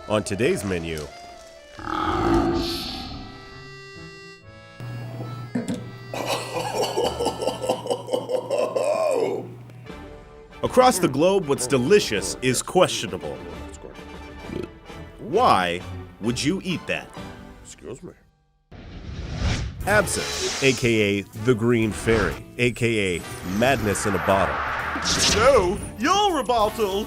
On today's menu, across the globe, what's delicious is questionable. Why would you eat that? Excuse me. Absinthe, aka the Green Fairy, aka madness in a bottle. So, you're a bottle.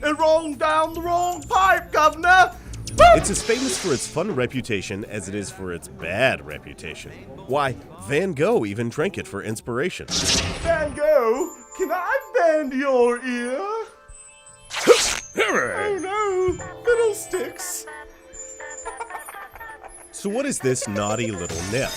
And rolling down the wrong pipe, governor. It's as famous for its fun reputation as it is for its bad reputation. Why, Van Gogh even drank it for inspiration. Van Gogh, can I bend your ear? Oh no, fiddlesticks. So what is this naughty little nip?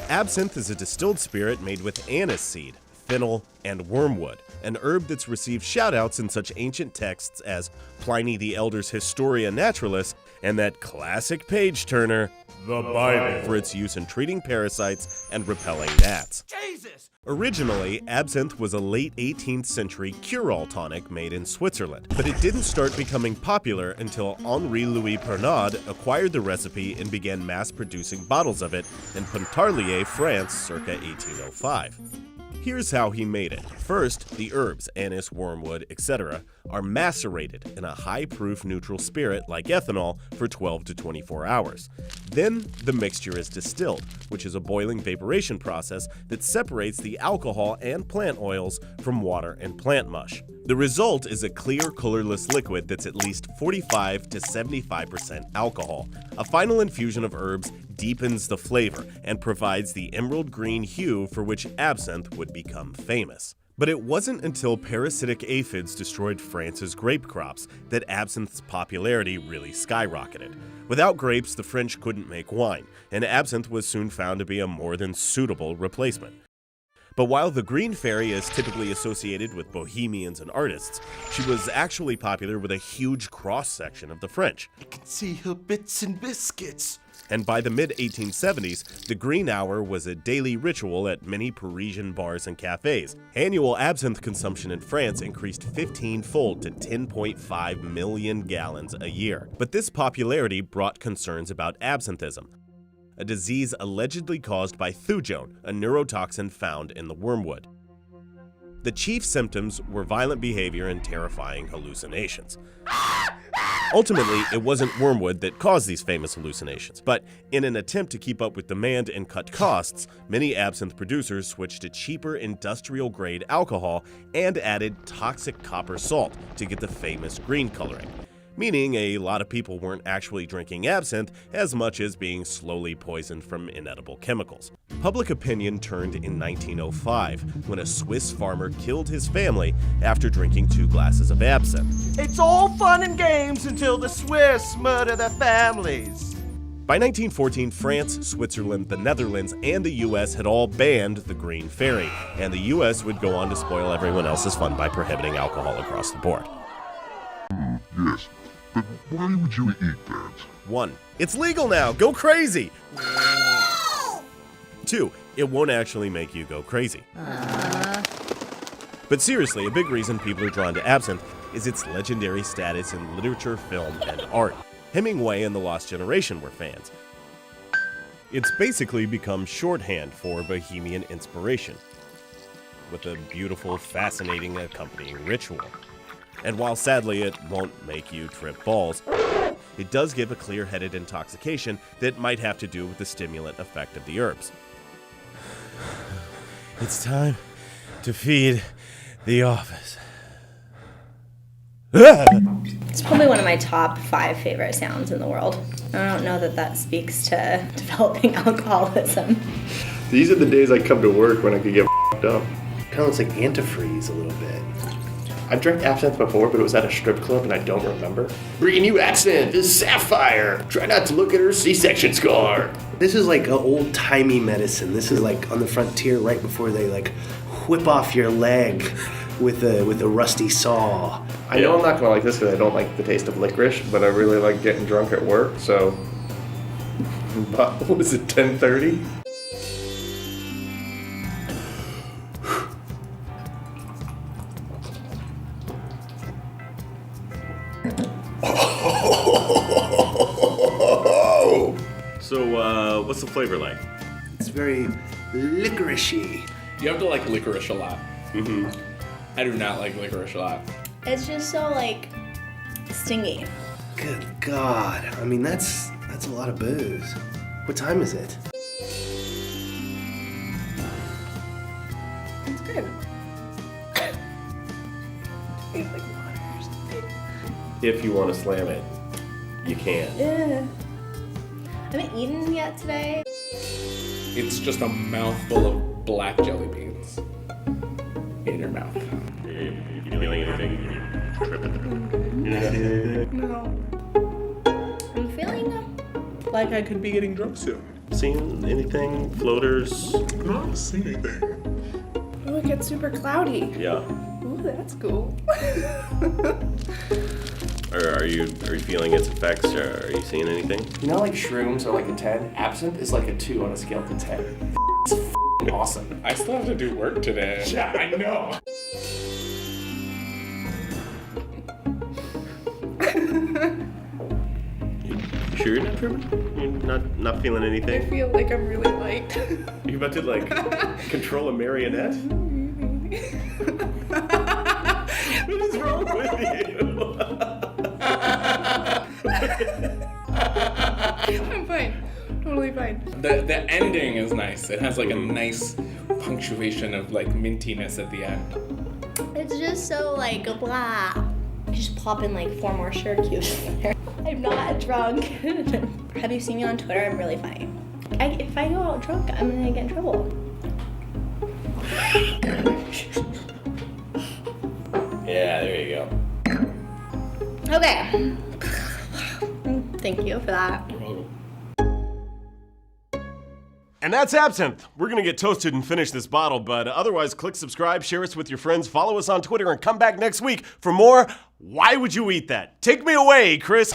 Absinthe is a distilled spirit made with anise seed, fennel, and wormwood, an herb that's received shout-outs in such ancient texts as Pliny the Elder's Historia Naturalis and that classic page-turner, the Bible, for its use in treating parasites and repelling gnats. Jesus! Originally, absinthe was a late 18th century cure-all tonic made in Switzerland, but it didn't start becoming popular until Henri-Louis Pernod acquired the recipe and began mass-producing bottles of it in Pontarlier, France, circa 1805. Here's how he made it. First, the herbs, anise, wormwood, etc., are macerated in a high-proof neutral spirit like ethanol for 12 to 24 hours. Then, the mixture is distilled, which is a boiling vaporization process that separates the alcohol and plant oils from water and plant mush. The result is a clear, colorless liquid that's at least 45 to 75% alcohol. A final infusion of herbs deepens the flavor and provides the emerald green hue for which absinthe would become famous. But it wasn't until parasitic aphids destroyed France's grape crops that absinthe's popularity really skyrocketed. Without grapes, the French couldn't make wine, and absinthe was soon found to be a more than suitable replacement. But while the Green Fairy is typically associated with bohemians and artists, she was actually popular with a huge cross-section of the French. I can see her bits and biscuits. And by the mid-1870s, the Green Hour was a daily ritual at many Parisian bars and cafes. Annual absinthe consumption in France increased 15-fold to 10.5 million gallons a year. But this popularity brought concerns about absinthism, a disease allegedly caused by thujone, a neurotoxin found in the wormwood. The chief symptoms were violent behavior and terrifying hallucinations. Ultimately, it wasn't wormwood that caused these famous hallucinations, but in an attempt to keep up with demand and cut costs, many absinthe producers switched to cheaper industrial-grade alcohol and added toxic copper salt to get the famous green coloring, meaning a lot of people weren't actually drinking absinthe as much as being slowly poisoned from inedible chemicals. Public opinion turned in 1905 when a Swiss farmer killed his family after drinking 2 glasses of absinthe. It's all fun and games until the Swiss murder their families. By 1914, France, Switzerland, the Netherlands, and the US had all banned the Green Fairy, and the US would go on to spoil everyone else's fun by prohibiting alcohol across the board. Yes, but why would you eat that? 1. It's legal now! Go crazy! 2. It won't actually make you go crazy. But seriously, a big reason people are drawn to absinthe is its legendary status in literature, film, and art. Hemingway and the Lost Generation were fans. It's basically become shorthand for bohemian inspiration, with a beautiful, fascinating, accompanying ritual. And while sadly it won't make you trip balls, it does give a clear-headed intoxication that might have to do with the stimulant effect of the herbs. It's time to feed the office. It's probably one of my top 5 favorite sounds in the world. I don't know that that speaks to developing alcoholism. These are the days I come to work when I could get f***ed up. Kind of looks like antifreeze a little bit. I've drank absinthe before, but it was at a strip club and I don't remember. Bringing you absinthe is Sapphire. Try not to look at her C-section scar. This is like an old-timey medicine. This is like on the frontier right before they like whip off your leg with a rusty saw. I know I'm not gonna like this because I don't like the taste of licorice, but I really like getting drunk at work, so. What is it, 10:30? So, what's the flavor like? It's very licoricey. You have to like licorice a lot. Mm-hmm. I do not like licorice a lot. It's just so like stingy. Good God. I mean, that's a lot of booze. What time is it? It's good. It's like water or something. If you want to slam it, you can. Yeah. I haven't eaten yet today. It's just a mouthful of black jelly beans in your mouth. You feeling anything? Tripping? No. I'm feeling like I could be getting drunk soon. Seen anything? Floaters? Not seen anything. Oh, it gets super cloudy. Yeah. Ooh, that's cool. Or are you feeling its effects? Or are you seeing anything? You know, like shrooms are like a 10. Absinthe is like a 2 on a scale to 10. It's f***ing awesome. I still have to do work today. Yeah, I know. You sure you're not tripping? You're not feeling I anything? feel like I'm really light. You about to like control a marionette? What is wrong with you? I'm fine. Totally fine. The ending is nice. It has like a nice punctuation of like mintiness at the end. It's just so like blah. I just pop in like 4 more sugar cubes in there. I'm not drunk. Have you seen me on Twitter? I'm really funny. If I go out drunk, I'm gonna get in trouble. Yeah, there you go. Okay. Thank you for that. And that's Absinthe. We're gonna get toasted and finish this bottle, but otherwise click subscribe, share us with your friends, follow us on Twitter, and come back next week for more Why Would You Eat That? Take me away, Chris.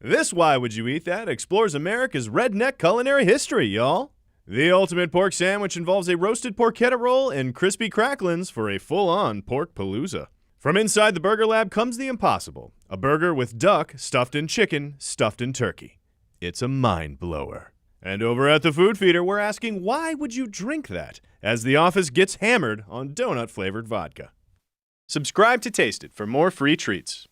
This Why Would You Eat That explores America's redneck culinary history, y'all. The ultimate pork sandwich involves a roasted porchetta roll and crispy cracklins for a full-on pork palooza. From inside the Burger Lab comes the impossible, a burger with duck stuffed in chicken, stuffed in turkey. It's a mind blower. And over at the Food Feeder, we're asking, why would you drink that, as the office gets hammered on donut-flavored vodka? Subscribe to Taste It for more free treats.